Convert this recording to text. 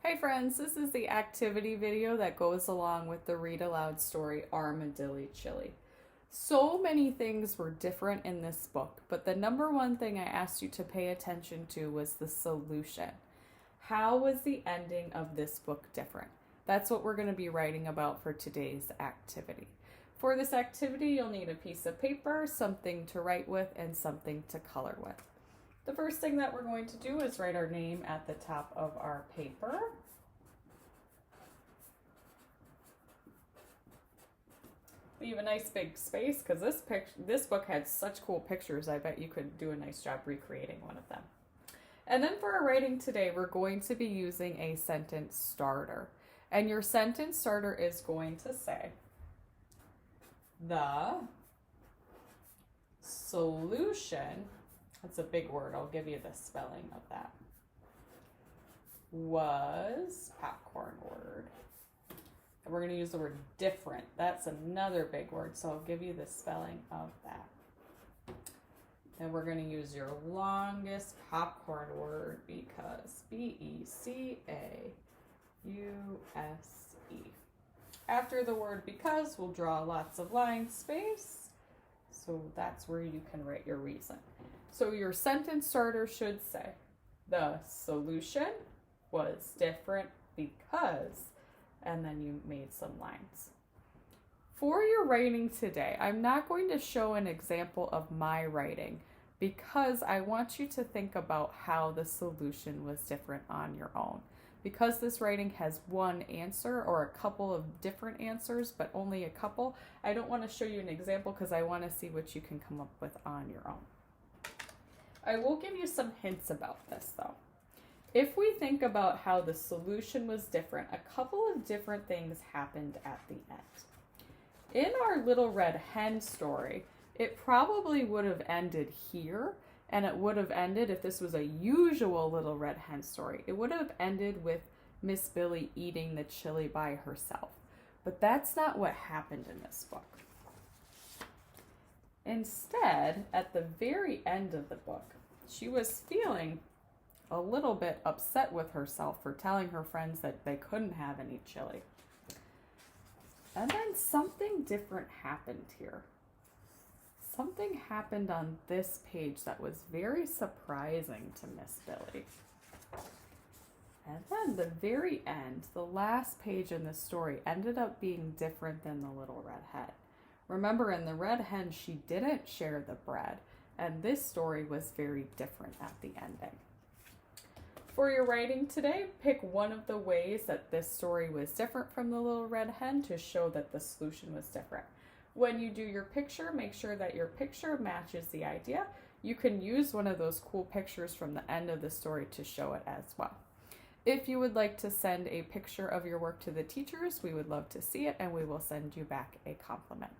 Hi friends, this is the activity video that goes along with the read aloud story Armadilly Chili. So many things were different in this book, but the number one thing I asked you to pay attention to was the solution. How was the ending of this book different? That's what we're going to be writing about for today's activity. For this activity, you'll need a piece of paper, something to write with, and something to color with. The first thing that we're going to do is write our name at the top of our paper. Leave a nice big space because this book had such cool pictures. I bet you could do a nice job recreating one of them. And then for our writing today, we're going to be using a sentence starter. And your sentence starter is going to say, the solution, that's a big word, I'll give you the spelling of that, was popcorn word. And we're going to use the word different. That's another big word, so I'll give you the spelling of that. Then we're going to use your longest popcorn word because Because. After the word because, we'll draw lots of line space. So that's where you can write your reason. So your sentence starter should say, the solution was different because, and then you made some lines. For your writing today, I'm not going to show an example of my writing because I want you to think about how the solution was different on your own. Because this writing has one answer or a couple of different answers, but only a couple, I don't want to show you an example because I want to see what you can come up with on your own. I will give you some hints about this though. If we think about how the solution was different, a couple of different things happened at the end. In our Little Red Hen story, it probably would have ended here, and it would have ended, if this was a usual Little Red Hen story, it would have ended with Miss Billy eating the chili by herself. But that's not what happened in this book. Instead, at the very end of the book, she was feeling a little bit upset with herself for telling her friends that they couldn't have any chili. And then something different happened here. Something happened on this page that was very surprising to Miss Billy. And then the very end, the last page in the story, ended up being different than the Little Red Hen. Remember, in the Red Hen, she didn't share the bread, and this story was very different at the ending. For your writing today, pick one of the ways that this story was different from the Little Red Hen to show that the solution was different. When you do your picture, make sure that your picture matches the idea. You can use one of those cool pictures from the end of the story to show it as well. If you would like to send a picture of your work to the teachers, we would love to see it and we will send you back a compliment.